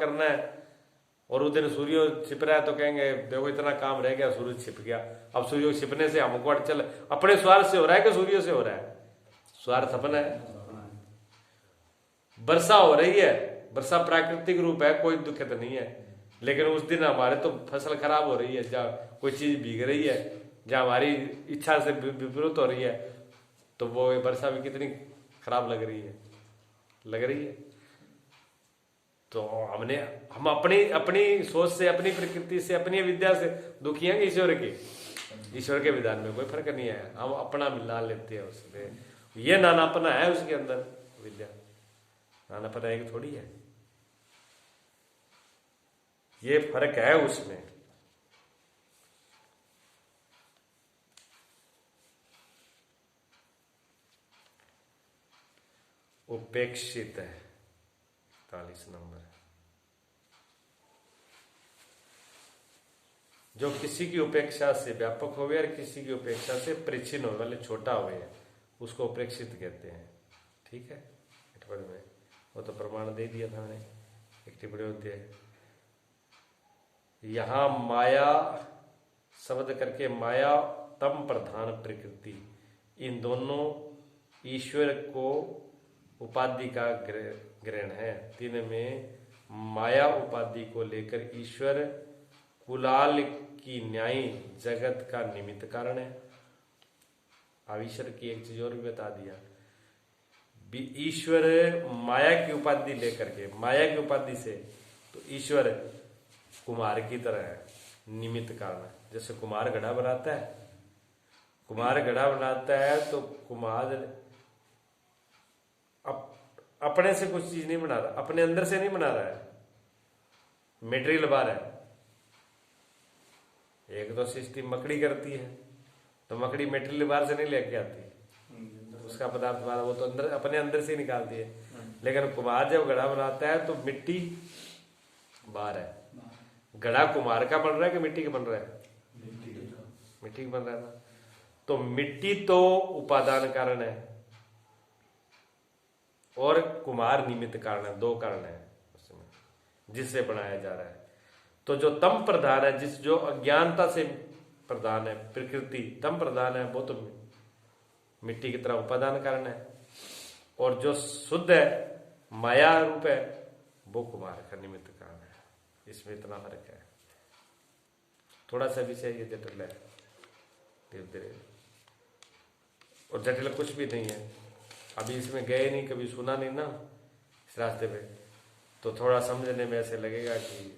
करना है और उस दिन सूर्य छिप रहा है तो कहेंगे देखो इतना काम रह गया, सूर्य छिप गया। अब सूर्य छिपने से हमको चल अपने स्वार्थ से हो रहा है कि सूर्य से हो रहा है? स्वार्थ अपना है। वर्षा हो रही है, वर्षा प्राकृतिक रूप है, कोई दिक्कत नहीं है, लेकिन उस दिन हमारे तो फसल खराब हो रही है, जहाँ कोई चीज भीग रही है, जहाँ हमारी इच्छा से विपरीत हो रही है, तो वो वर्षा भी कितनी खराब लग रही है। तो हम अपनी अपनी सोच से, अपनी प्रकृति से, अपनी विद्या से दुखी हैं। ईश्वर के विधान में कोई फर्क नहीं है, हम अपना मिला लेते हैं उसमें। ये नानापना है उसके अंदर, विद्या नानापना एक थोड़ी है, ये फर्क है उसमें। उपेक्षित है 41 नंबर, जो किसी की उपेक्षा से व्यापक हो गया और किसी की उपेक्षा से परिचिन हो, वाले छोटा हो गया, उसको उपेक्षित कहते हैं। ठीक है, टिप्पणी में वो तो प्रमाण दे दिया था मैंने, एक टिप्पणी होती है। यहां माया शब्द करके माया तम प्रधान प्रकृति, इन दोनों ईश्वर को उपाधि का ग्रहण है। तीन में माया उपाधि को लेकर ईश्वर कुलाल की न्यायी जगत का निमित्त कारण है। अब ईश्वर की एक चीज और भी बता दिया, ईश्वर माया की उपाधि लेकर के, माया की उपाधि से, तो ईश्वर कुम्हार की तरह है, निमित्त कारण है। जैसे कुम्हार घड़ा बनाता है, तो कुम्हार अपने से कुछ चीज नहीं बना रहा, अपने अंदर से नहीं बना रहा है, मेटेरियल बाहर है। एक तो सिस्टम मकड़ी करती है, तो मकड़ी मेटेरियल बाहर से नहीं लेके आती, उसका पदार्थ बाहर, वो तो अंदर अपने अंदर से निकालती है। लेकिन कुम्हार जब घड़ा बनाता है तो मिट्टी बाहर है। घड़ा कुम्हार का बन रहा है कि मिट्टी का बन रहा है? मिट्टी का बन रहा है ना। तो मिट्टी तो उपादान कारण है और कुम्हार निमित्त कारण है, दो कारण है उसमें जिससे बनाया जा रहा है। तो जो तम प्रधान है, जो अज्ञानता से प्रधान है, प्रकृति तम प्रधान है, वो तो मिट्टी की तरह उपादान कारण है, और जो शुद्ध है, माया रूप है, वो कुम्हार का निमित्त कारण है। इसमें इतना फर्क है। थोड़ा सा विषय ये जटिल है धीरे धीरे, और जटिल कुछ भी नहीं है। अभी इसमें गए नहीं, कभी सुना नहीं ना इस रास्ते पे, तो थोड़ा समझने में ऐसे लगेगा कि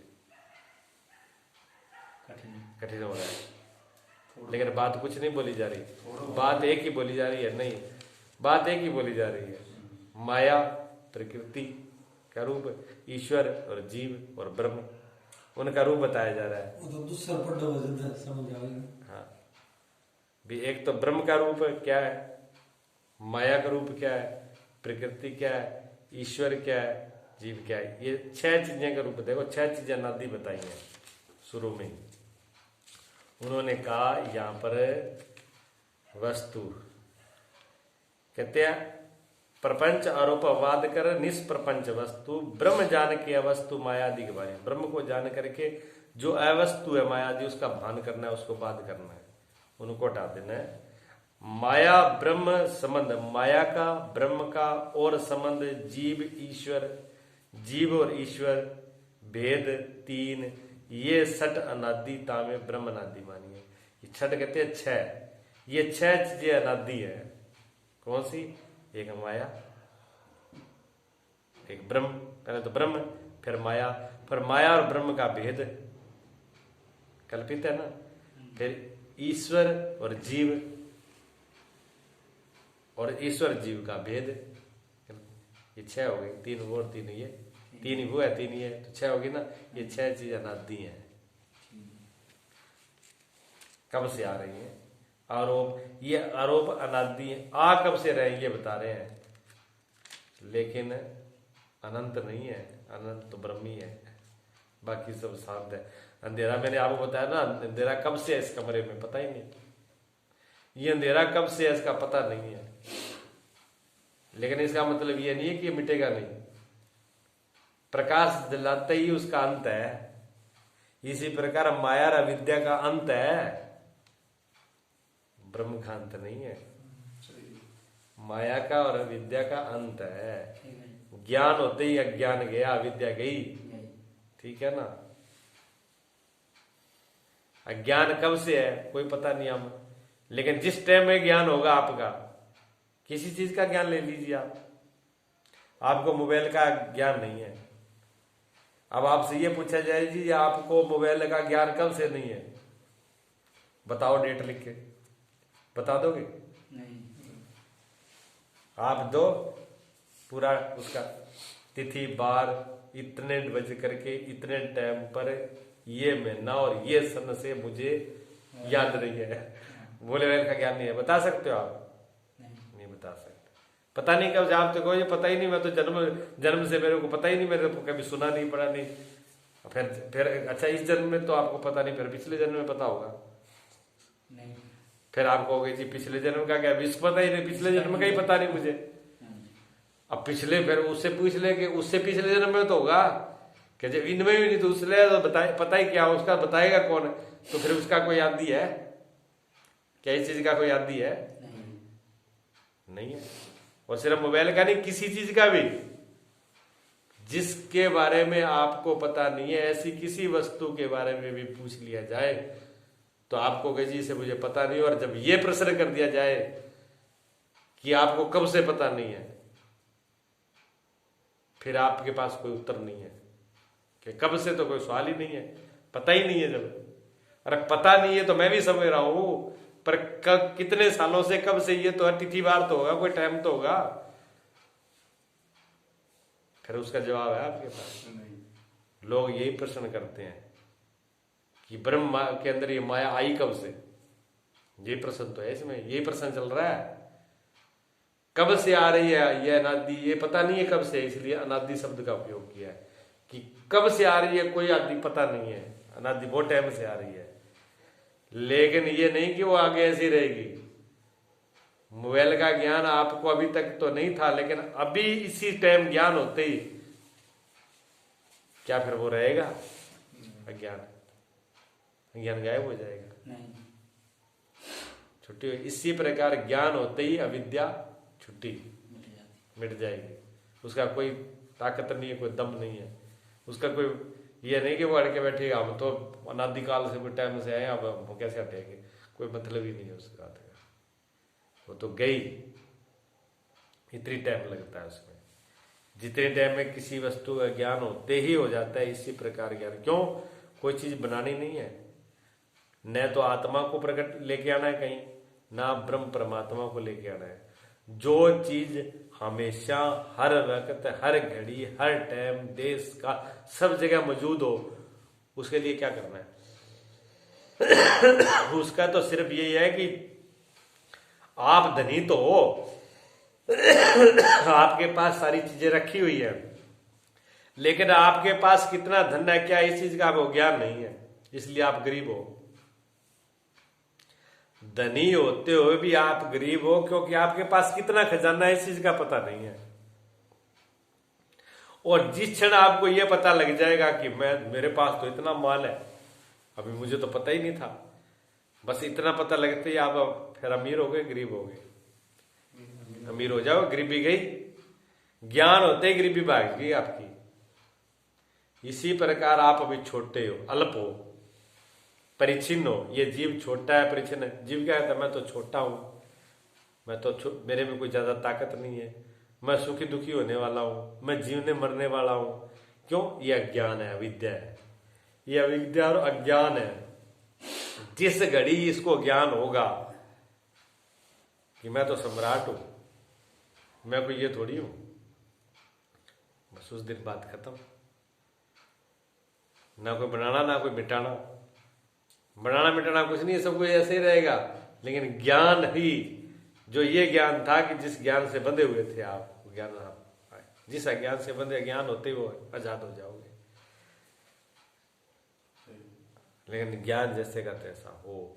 कठिन हो रहा है। लेकिन बात कुछ नहीं बोली जा रही, बात एक ही बोली जा रही है। नहीं, बात एक ही बोली जा रही है, माया प्रकृति का रूप, ईश्वर और जीव और ब्रह्म, उनका रूप बताया जा रहा है। हाँ भी, एक तो ब्रह्म का रूप क्या है, माया का रूप क्या है, प्रकृति क्या है, ईश्वर क्या है, जीव क्या है। ये 6 चीजें का रूप देखो, 6 चीजें नादी बताई हैं शुरू में। उन्होंने कहा यहां पर वस्तु, कहते हैं प्रपंच आरोपवाद कर निष्प्रपंच वस्तु, ब्रह्म जान के अवस्तु मायादि के बारे में। ब्रह्म को जान करके जो अवस्तु है मायादि, उसका भान करना है, उसको बाध करना है, उनको हटा देना है। माया ब्रह्म संबंध, माया का ब्रह्म का और संबंध, जीव ईश्वर, जीव और ईश्वर भेद 3, ये 6 अनादि तामे ब्रह्म अनादि मानिए। ये 6 कहते हैं 6, ये 6 चीजें अनादि है। कौन सी? एक माया, एक ब्रह्म, पहले तो ब्रह्म फिर माया, फिर माया और ब्रह्म का भेद कल्पित है ना, फिर ईश्वर और जीव, और ईश्वर जीव का भेद, ये 6 हो गई। 3 वो और 3 ये, 3 ही वो है, 3 ये, तो 6 होगी ना। ये 6 चीजें अनादि हैं। कब से आ रही है आरोप? ये आरोप अनादि है, आ कब से रहे ये बता रहे हैं, लेकिन अनंत नहीं है, अनंत तो ब्रह्म ही है, बाकी सब शांत है। अंधेरा मैंने आपको बताया ना, अंधेरा कब से है इस कमरे में पता ही नहीं, ये अंधेरा कब से है इसका पता नहीं है, लेकिन इसका मतलब ये नहीं है कि ये मिटेगा नहीं। प्रकाश जलाते ही उसका अंत है। इसी प्रकार माया और अविद्या का अंत है, ब्रह्म का अंत नहीं है। माया का और अविद्या का अंत है। ज्ञान होते ही अज्ञान गया, अविद्या गई। ठीक है ना। अज्ञान कब से है कोई पता नहीं हमें, लेकिन जिस टाइम में ज्ञान होगा आपका, किसी चीज का ज्ञान ले लीजिए आप, आपको मोबाइल का ज्ञान नहीं है, अब आपसे ये पूछा जाए जी आपको मोबाइल का ज्ञान कब से नहीं है, बताओ डेट लिख के बता दोगे? नहीं। आप दो पूरा उसका तिथि बार इतने बजे करके इतने टाइम पर ये महीना और ये सन से मुझे याद रही है, बोले मोबाइल का ज्ञान नहीं है, बता सकते हो आप? नहीं बता सकते। पता नहीं कब जवाब तो ये पता ही नहीं, मैं तो जन्म से मेरे को पता ही नहीं, मेरे को कभी सुना नहीं पढ़ा नहीं। फिर अच्छा इस जन्म में तो आपको पता नहीं, फिर पिछले जन्म में पता होगा नहीं। फिर आप कहोगे जी पिछले जन्म का क्या, विश्व पता ही नहीं, पिछले जन्म का ही पता नहीं मुझे। अब पिछले फिर उससे पूछ ले कि उससे पिछले जन्म में तो होगा कि जब इनमें भी नहीं तो उसने तो बताए, पता ही क्या उसका बताएगा कौन? तो फिर उसका कोई आदि है क्या? इस चीज का कोई आदि है? नहीं है। और सिर्फ मोबाइल का नहीं, किसी चीज का भी जिसके बारे में आपको पता नहीं है, ऐसी किसी वस्तु के बारे में भी पूछ लिया जाए तो आपको कहे जी से मुझे पता नहीं। और जब ये प्रश्न कर दिया जाए कि आपको कब से पता नहीं है, फिर आपके पास कोई उत्तर नहीं है कि कब से तो कोई सवाल ही नहीं है, पता ही नहीं है। जब अरे पता नहीं है तो मैं भी समझ रहा हूं, पर कब कितने सालों से कब से ये तो तिथि बार तो होगा, कोई टाइम तो होगा। फिर उसका जवाब है आपके पास। लोग यही प्रश्न करते हैं कि ब्रह्म के अंदर ये माया आई कब से, ये प्रश्न तो है इसमें, यही प्रश्न चल रहा है। कब से आ रही है ये अनादि, ये पता नहीं है कब से, इसलिए अनादि शब्द का उपयोग किया है कि कब से आ रही है कोई आदि पता नहीं है, अनादि बहुत टाइम से आ रही है। लेकिन ये नहीं कि वो आगे ऐसी रहेगी। मोबाइल का ज्ञान आपको अभी तक तो नहीं था, लेकिन अभी इसी टाइम ज्ञान होते ही क्या फिर वो रहेगा? अज्ञान ज्ञान गायब हो जाएगा, छुट्टी। इसी प्रकार ज्ञान होते ही अविद्या छुट्टी मिट जाएगी। उसका कोई ताकत नहीं है, कोई दम नहीं है उसका। कोई ये नहीं कि वो अड़के बैठेगा, हम तो अनादिकाल से कोई टाइम से आए, अब हम कैसे हटेंगे, कोई मतलब ही नहीं है उस बात का। वो तो गई, इतनी टाइम लगता है उसमें, जितने टाइम में किसी वस्तु का ज्ञान होते ही हो जाता है। इसी प्रकार ज्ञान, क्यों? कोई चीज बनानी नहीं है, न तो आत्मा को प्रकट लेके आना है कहीं, ना ब्रह्म परमात्मा को लेके आना है। जो चीज हमेशा हर वक्त हर घड़ी हर टाइम देश का सब जगह मौजूद हो, उसके लिए क्या करना है? उसका तो सिर्फ यही है कि आप धनी तो हो, आपके पास सारी चीजें रखी हुई है, लेकिन आपके पास कितना धन है क्या, इस चीज का आपको ज्ञान नहीं है, इसलिए आप गरीब हो। धनी होते हुए भी आप गरीब हो क्योंकि आपके पास कितना खजाना है इस चीज का पता नहीं है। और जिस क्षण आपको यह पता लग जाएगा कि मेरे पास तो इतना माल है, अभी मुझे तो पता ही नहीं था, बस इतना पता लगते ही आप फिर अमीर हो गए, गरीब हो गए। अमीर हो जाओ, गरीबी गई। ज्ञान होते ही गरीबी भाग गई आपकी। इसी प्रकार आप अभी छोटे हो, अल्प हो, परिचिन्न हो। ये जीव छोटा है, परिचिन्न है। जीव क्या कहता है? मैं तो छोटा हूं, मैं तो मेरे में कोई ज्यादा ताकत नहीं है, मैं सुखी दुखी होने वाला हूं, मैं जीवने मरने वाला हूं। क्यों? ये अज्ञान है, अविद्या है। ये अविद्या और अज्ञान है। जिस घड़ी इसको ज्ञान होगा कि मैं तो सम्राट हूं, मैं कोई ये थोड़ी हूं, बस उस दिन बात खत्म। ना कोई बनाना ना कोई मिटाना, बनाना मिटाना कुछ नहीं, सब कुछ ऐसे ही रहेगा। लेकिन ज्ञान ही, जो ये ज्ञान था कि जिस ज्ञान से बंधे हुए थे आप, ज्ञान जिस अज्ञान से बंधे, ज्ञान होते ही वो आजाद हो जाओगे। लेकिन ज्ञान जैसे का तैसा हो,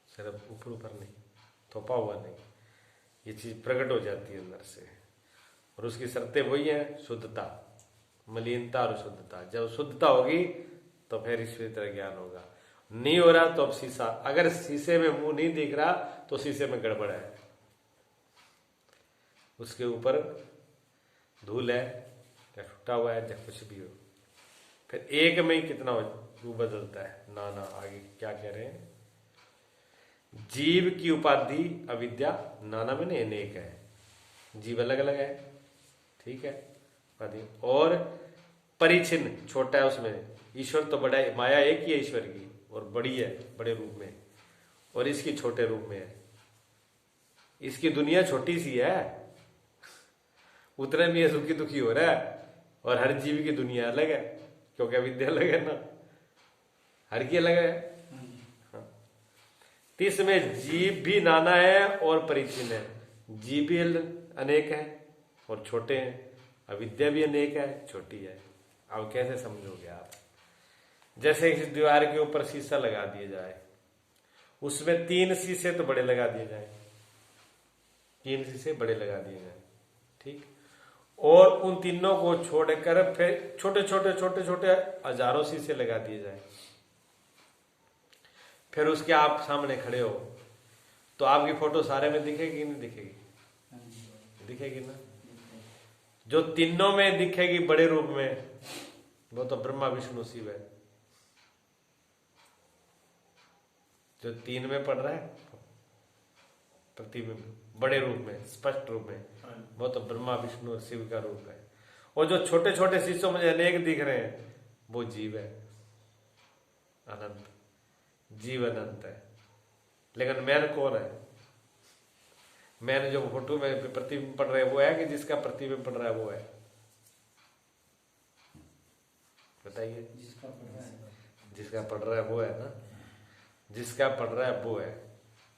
सिर्फ ऊपर ऊपर नहीं, थोपा हुआ नहीं, ये चीज प्रकट हो जाती है अंदर से। और उसकी शर्तें वही है, शुद्धता, मलिनता और शुद्धता। जब शुद्धता होगी तो फिर ईश्वरी तरह ज्ञान होगा। नहीं हो रहा तो अब शीशा, अगर शीशे में मुंह नहीं दिख रहा तो शीशे में गड़बड़ है, उसके ऊपर धूल है या टूटा हुआ है या कुछ भी हो। फिर एक में ही कितना रूप बदलता है। ना ना, आगे क्या कह रहे हैं, जीव की उपाधि अविद्या नाना में नहीं अनेक है, जीव अलग अलग है, ठीक है उपाधि, और परिचिन छोटा है उसमें। ईश्वर तो बड़ा है, माया एक ही है ईश्वर की और बड़ी है बड़े रूप में, और इसकी छोटे रूप में है। इसकी दुनिया छोटी सी है, उतने में ये सुखी दुखी हो रहा है, और हर जीव की दुनिया अलग है क्योंकि अविद्या अलग है ना, हर की अलग है। हाँ। इसमें जीव भी नाना है और परिचिन है, जीव भी अनेक है और छोटे हैं, अविद्या भी अनेक है छोटी है। अब कैसे समझोगे आप? जैसे इस दीवार के ऊपर शीशा लगा दिया जाए, उसमें 3 शीशे तो बड़े लगा दिए जाए, 3 शीशे बड़े लगा दिए जाए, ठीक, और उन तीनों को छोड़कर फिर छोटे छोटे छोटे छोटे हजारों शीशे लगा दिए जाए। फिर उसके आप सामने खड़े हो तो आपकी फोटो सारे में दिखेगी नहीं दिखेगी? दिखेगी ना। जो तीनों में दिखेगी बड़े रूप में वो तो ब्रह्मा विष्णु शिव है। जो 3 में पड़ रहा है प्रतिबिंब बड़े रूप में स्पष्ट रूप में, वो तो ब्रह्मा विष्णु और शिव का रूप है। और जो छोटे छोटे शीशों में अनेक दिख रहे हैं वो जीव है, अनंत जीव अनंत है। लेकिन मैन कौन है? मैंने जो फोटो में प्रतिबिंब पड़ रहे हैं वो है कि जिसका प्रतिबिंब पड़ रहा है वो है? बताइए। जिसका पड़ रहा है वो है ना, जिसका पड़ रहा है वो है।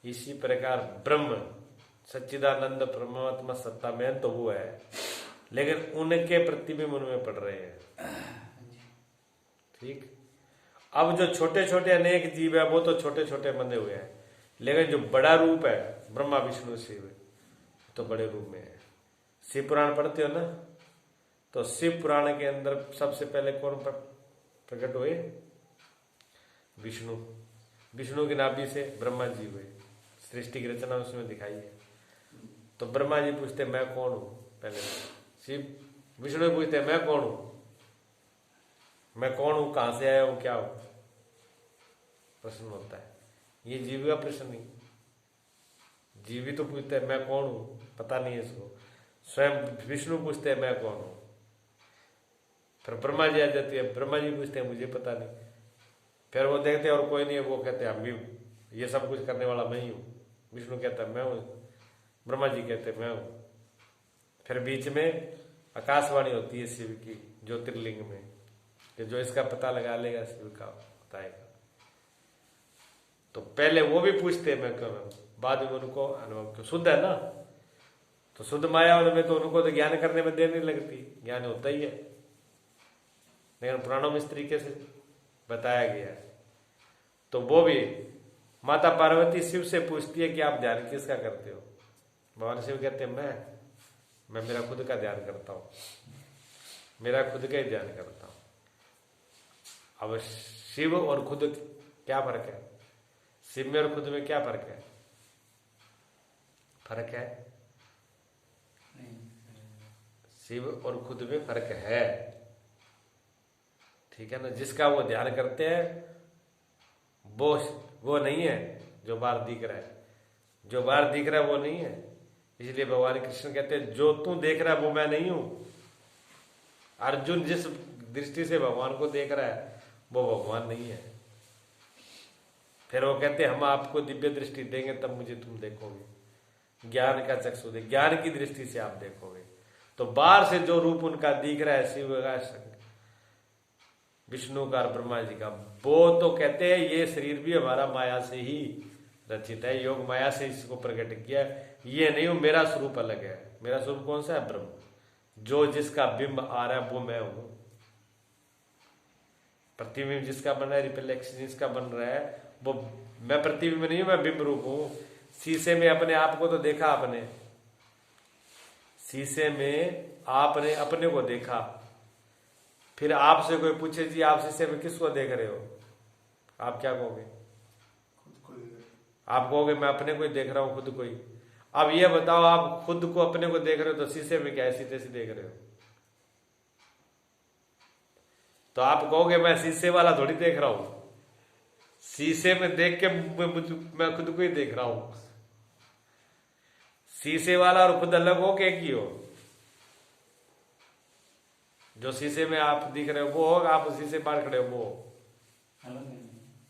इसी प्रकार ब्रह्म सच्चिदानंद परमात्मा सत्ता में तो वो है, लेकिन उनके प्रतिबिंब उनमें पड़ रहे हैं, ठीक। अब जो छोटे छोटे अनेक जीव है वो तो छोटे छोटे बंधे हुए हैं, लेकिन जो बड़ा रूप है ब्रह्मा विष्णु शिव तो बड़े रूप में है। शिव पुराण पढ़ते हो ना, तो शिव पुराण के अंदर सबसे पहले कौन प्रकट हुए? विष्णु। विष्णु की नाभि से ब्रह्मा जी हुए, सृष्टि की रचना उसमें दिखाई है। तो ब्रह्मा जी पूछते मैं कौन हूं? पहले शिव विष्णु पूछते मैं कौन हूं, मैं कौन हूं, कहां से आया हूं, क्या हूं? प्रश्न होता है। ये जीव का प्रश्न नहीं, जीव ही तो पूछते हैं मैं कौन हूं, पता नहीं है इसको। स्वयं विष्णु पूछते हैं मैं कौन हूं, फिर ब्रह्मा जी आ जाती है, ब्रह्मा जी पूछते हैं मुझे पता नहीं, फिर वो देखते हैं और कोई नहीं है, वो कहते हैं हम भी ये सब कुछ करने वाला मैं ही हूं। विष्णु कहता है मैं हूं, ब्रह्मा जी कहते हैं मैं हूं। फिर बीच में आकाशवाणी होती है शिव की ज्योतिर्लिंग में कि जो इसका पता लगा लेगा शिव का बताएगा। तो पहले वो भी पूछते हैं मैं कौन, बाद में उनको अनुभव शुद्ध है ना, तो शुद्ध माया में तो उनको तो ज्ञान करने में देर नहीं लगती, ज्ञान होता ही है। लेकिन पुराणों में इस तरीके से बताया गया है। तो वो भी माता पार्वती शिव से पूछती है कि आप ध्यान किसका करते हो? भगवान शिव कहते हैं मैं मेरा खुद का ध्यान करता हूं, मेरा खुद का ही ध्यान करता हूं। अब शिव और खुद क्या फर्क है? शिव में और खुद में क्या फर्क है? फर्क है? शिव और खुद में फर्क है, ठीक है ना। जिसका वो ध्यान करते हैं वो नहीं है जो बाहर दिख रहा है, जो बाहर दिख रहा है वो नहीं है। इसलिए भगवान कृष्ण कहते हैं जो तू देख रहा है वो मैं नहीं हूं। अर्जुन जिस दृष्टि से भगवान को देख रहा है वो भगवान नहीं है। फिर वो कहते हैं हम आपको दिव्य दृष्टि देंगे तब मुझे तुम देखोगे, ज्ञान का चक्षु दे, ज्ञान की दृष्टि से आप देखोगे। तो बाहर से जो रूप उनका दिख रहा है शिव का, विष्णु का, ब्रह्मा जी का, वो तो कहते हैं ये शरीर भी हमारा माया से ही रचित है, योग माया से इसको प्रकट किया। ये नहीं हो मेरा स्वरूप अलग है। मेरा स्वरूप कौन सा है? ब्रह्म। जो जिसका बिंब आ रहा है वो मैं हूं। प्रतिबिंब जिसका बन रहा है, रिफ्लेक्शन जिसका बन रहा है वो मैं प्रतिबिंब नहीं हूं, मैं बिंब रूप हूं। शीशे में अपने आप को तो देखा आपने, शीशे में आपने अपने को देखा, फिर आपसे कोई पूछे जी आप शीशे में किसको देख रहे हो, आप क्या कहोगे? आप कहोगे मैं अपने को ही देख रहा हूं, खुद को ही। अब ये बताओ, आप खुद को अपने को देख रहे हो तो शीशे में क्या ऐसी तैसी देख रहे हो? तो आप कहोगे मैं शीशे वाला थोड़ी देख रहा हूं, शीशे में देख के मैं खुद को ही देख रहा हूं। शीशे वाला और खुद अलग हो के की हो? जो शीशे में आप दिख रहे हो वो हो, आप शीशे बाहर खड़े हो वो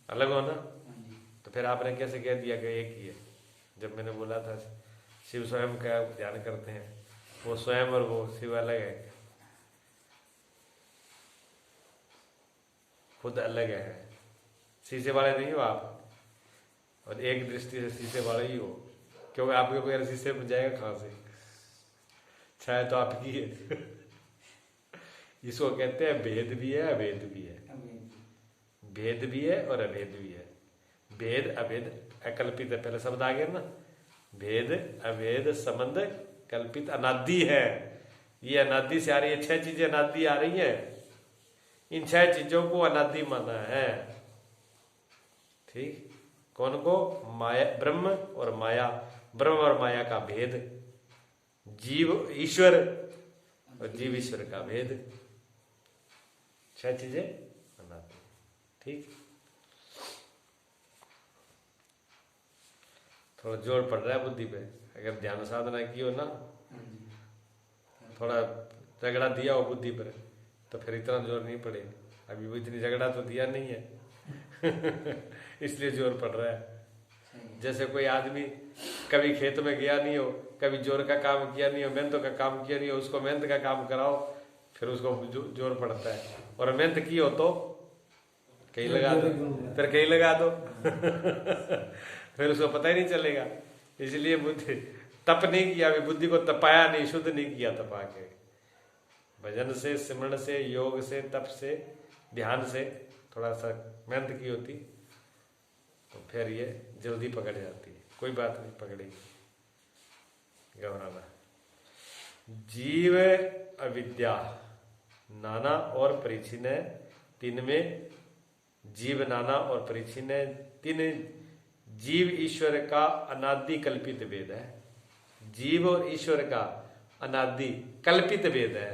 अलग हो ना। तो फिर आपने कैसे कह दिया कि एक ही है? जब मैंने बोला था शिव स्वयं का ध्यान करते हैं, वो स्वयं और वो शिव अलग है, खुद अलग है। शीशे वाले नहीं हो आप, और एक दृष्टि से शीशे वाले ही हो, क्योंकि आपके बगैर शीशे में जाएगा कहां से? छाया तो आपकी है। इसको कहते हैं भेद भी है अभेद भी है। भेद भी है और अभेद भी है। भेद अभेद अकल्पित है, पहले शब्द आ गया ना। भेद अभेद संबंध कल्पित अनादि है। ये अनादि से आ रही है, 6 चीजें अनादि आ रही है, इन 6 चीजों को अनादि माना है। ठीक, कौन को? माया, ब्रह्म और माया, ब्रह्म और माया का भेद, जीव ईश्वर और जीव ईश्वर का भेद, 6 चीजें अनादि। ठीक, थोड़ा जोर पड़ रहा है बुद्धि पे। अगर ध्यान साधना की हो ना, थोड़ा झगड़ा दिया हो बुद्धि पर, तो फिर इतना जोर नहीं पड़ेगा। अभी वो इतनी झगड़ा तो दिया नहीं है इसलिए जोर पड़ रहा है। जैसे कोई आदमी कभी खेत में गया नहीं हो, कभी जोर का काम किया नहीं हो, मेहनत का काम किया नहीं हो, उसको मेहनत का काम कराओ, फिर उसको जोर पड़ता है। और मेहनत की हो तो कहीं लगा दो, फिर कहीं लगा दो फिर उसको पता ही नहीं चलेगा। इसलिए बुद्धि तप नहीं किया, अभी बुद्धि को तपाया नहीं, शुद्ध नहीं किया तपा के। भजन से, सिमरण से, योग से, तप से, ध्यान से थोड़ा सा मेहनत की होती तो फिर ये जल्दी पकड़ जाती है। कोई बात नहीं, पकड़ेगी, घबराना। जीव अविद्या नाना और परिचिन है, तीन में जीव नाना और परिचिन है। तीन जीव ईश्वर का अनादि कल्पित भेद है। जीव और ईश्वर का अनादि कल्पित भेद है।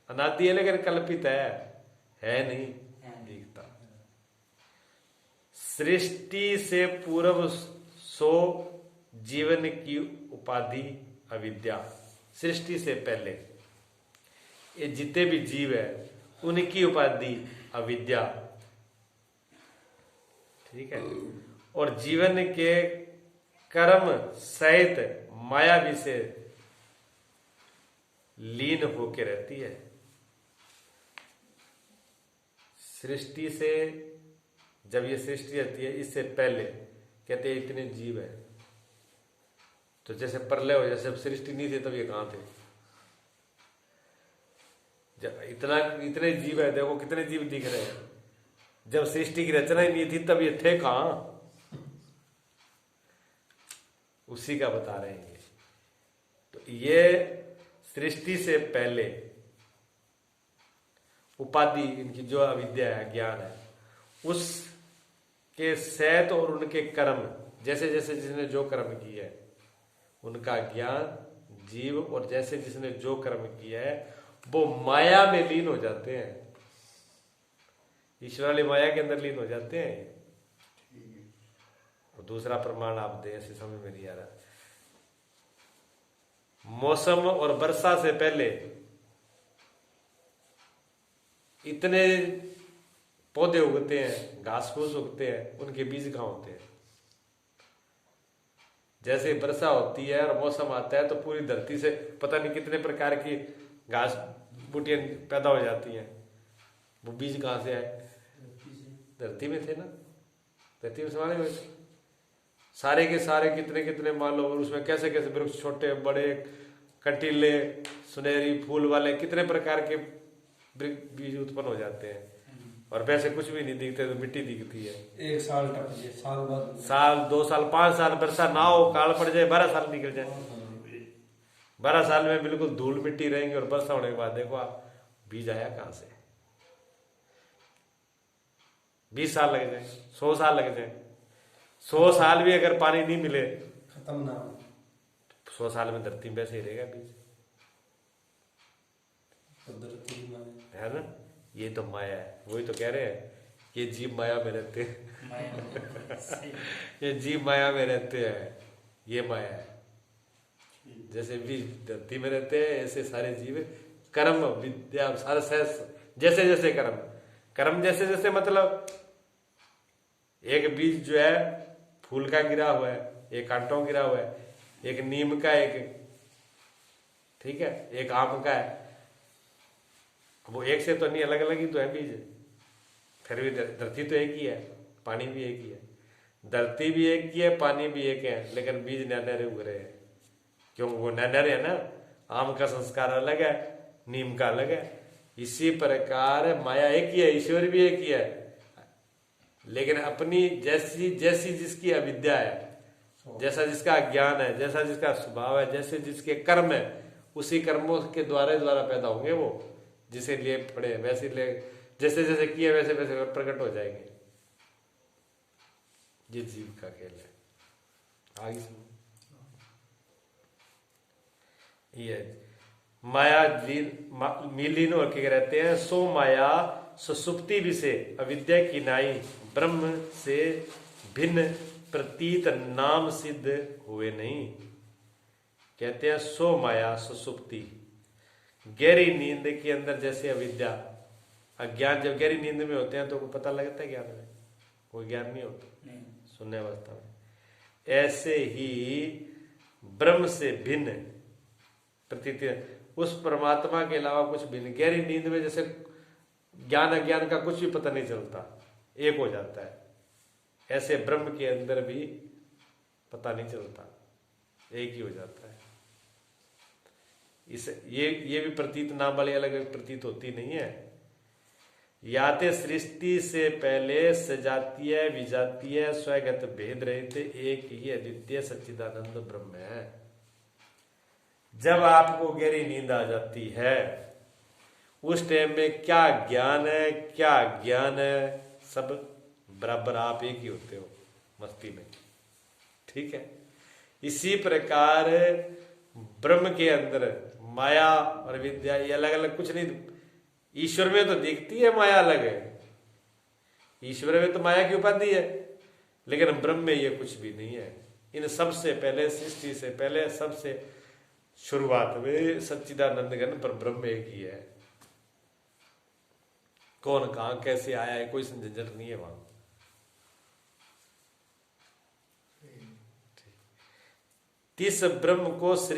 अनादि है लेकिन कल्पित है नहीं दिखता। सृष्टि से पूर्व सो जीवन की उपाधि अविद्या। सृष्टि से पहले ये जितने भी जीव है उनकी उपाधि अविद्या। ठीक है, और जीवन के कर्म सहित माया भी से लीन होके रहती है। सृष्टि से, जब ये सृष्टि रहती है इससे पहले कहते हैं इतने जीव है, तो जैसे प्रलय हो, जैसे सृष्टि नहीं थी तब ये कहां थे? जब इतने जीव है, देखो कितने जीव दिख रहे हैं। जब सृष्टि की रचना ही नहीं थी तब ये थे कहां? उसी का बता रहे हैं। तो ये सृष्टि से पहले उपाधि, इनकी जो अविद्या है, ज्ञान है, उसके सहित और उनके कर्म, जैसे जैसे जिसने जो कर्म किया है उनका ज्ञान जीव, और जैसे जिसने जो कर्म किया है वो माया में लीन हो जाते हैं। ईश्वर वाली माया के अंदर लीन हो जाते हैं। और दूसरा प्रमाण आप दे, ऐसे समझ में नहीं आ रहा। मौसम और वर्षा से पहले इतने पौधे उगते हैं, घास फूस उगते हैं, उनके बीज कहां होते हैं? जैसे वर्षा होती है और मौसम आता है तो पूरी धरती से पता नहीं कितने प्रकार की घास बूटियां पैदा हो जाती हैं। वो बीज कहां से आए? धरती में थे ना, धरती में समाने हुए थे सारे के सारे, कितने कितने मान लो। और उसमें कैसे कैसे वृक्ष, छोटे बड़े, कंटीले, सुनहरी फूल वाले, कितने प्रकार के बीज उत्पन्न हो जाते हैं। और वैसे कुछ भी नहीं दिखते तो मिट्टी दिखती है। एक साल टप जाए, साल बाद, साल 2 साल 5 साल वर्षा ना हो, काल पड़ जाए, 12 साल निकल जाए। 12 साल में बिल्कुल धूल मिट्टी रहेंगे और वर्षा होने के बाद देखो आप बीज आया कहां से? 20 साल लग जाए, 100 साल लग जाए, 100 साल भी अगर पानी नहीं मिले, खत्म ना हो। 100 साल में धरती में वैसे ही रहेगा बीज, कुदरती माया। है ना। ये तो माया है, वही तो कह रहे हैं, ये जीव माया में रहते हैं। ये जीव माया में रहते हैं, ये माया है। जैसे बीज धरती में रहते हैं, ऐसे सारे जीव कर्म विद्या सारे सहस, जैसे जैसे कर्म जैसे जैसे, मतलब एक बीज जो है फूल का गिरा हुआ है, एक कांटों गिरा हुआ है, एक नीम का, एक ठीक है, एक आम का है। वो एक से तो नहीं, अलग अलग ही तो है बीज, फिर भी धरती तो एक ही है, पानी भी एक ही है, धरती भी एक ही है, पानी भी एक है, लेकिन बीज नहरे उग रहे हैं, क्यों? वो नहरे है ना। आम का संस्कार अलग है, नीम का अलग है। इसी प्रकार माया एक ही है, ईश्वर भी एक ही है, लेकिन अपनी जैसी जैसी जिसकी अविद्या है, जैसा जिसका ज्ञान है, जैसा जिसका स्वभाव है, जैसे जिसके कर्म है, उसी कर्मों के द्वारा पैदा होंगे वो, जिसे लिए पड़े वैसे ले, जैसे जैसे किए वैसे वैसे प्रकट हो जाएंगे। ये जीव का खेल है। आगे सुनो। ये माया मिलीन होकर के रहते हैं। सो माया सुसुप्ति विषय अविद्या की नाई ब्रह्म से भिन्न प्रतीत नाम सिद्ध हुए नहीं। कहते हैं सो माया सुसुप्ति, गहरी नींद के अंदर जैसे अविद्या अज्ञान, जब गहरी नींद में होते हैं तो कोई पता लगता है ज्ञान में? कोई ज्ञान नहीं होता शून्य अवस्था में। ऐसे ही ब्रह्म से भिन्न प्रतीत, उस परमात्मा के अलावा कुछ भिन्न, गहरी नींद में जैसे ज्ञान अज्ञान का कुछ भी पता नहीं चलता, एक हो जाता है, ऐसे ब्रह्म के अंदर भी पता नहीं चलता, एक ही हो जाता है। इस ये भी प्रतीत नाम वाली अलग प्रतीत होती नहीं है। याते सृष्टि से पहले सजातीय विजातीय स्वगत भेद रहित एक ही अद्वितीय सच्चिदानंद ब्रह्म है। जब आपको गहरी नींद आ जाती है, उस टाइम में क्या ज्ञान है क्या ज्ञान है, सब बराबर आप एक ही होते हो मस्ती में, ठीक है। इसी प्रकार ब्रह्म के अंदर माया और विद्या ये अलग अलग कुछ नहीं। ईश्वर में तो दिखती है माया अलग है, ईश्वर में तो माया की उपाधि है, लेकिन ब्रह्म में ये कुछ भी नहीं है। इन सबसे पहले सृष्टि से पहले सबसे शुरुआत में सच्चिदानंद घन पर ब्रह्म एक ही है। कौन कहां कैसे आया है कोई झंझट नहीं है वहां। तिस ब्रह्म को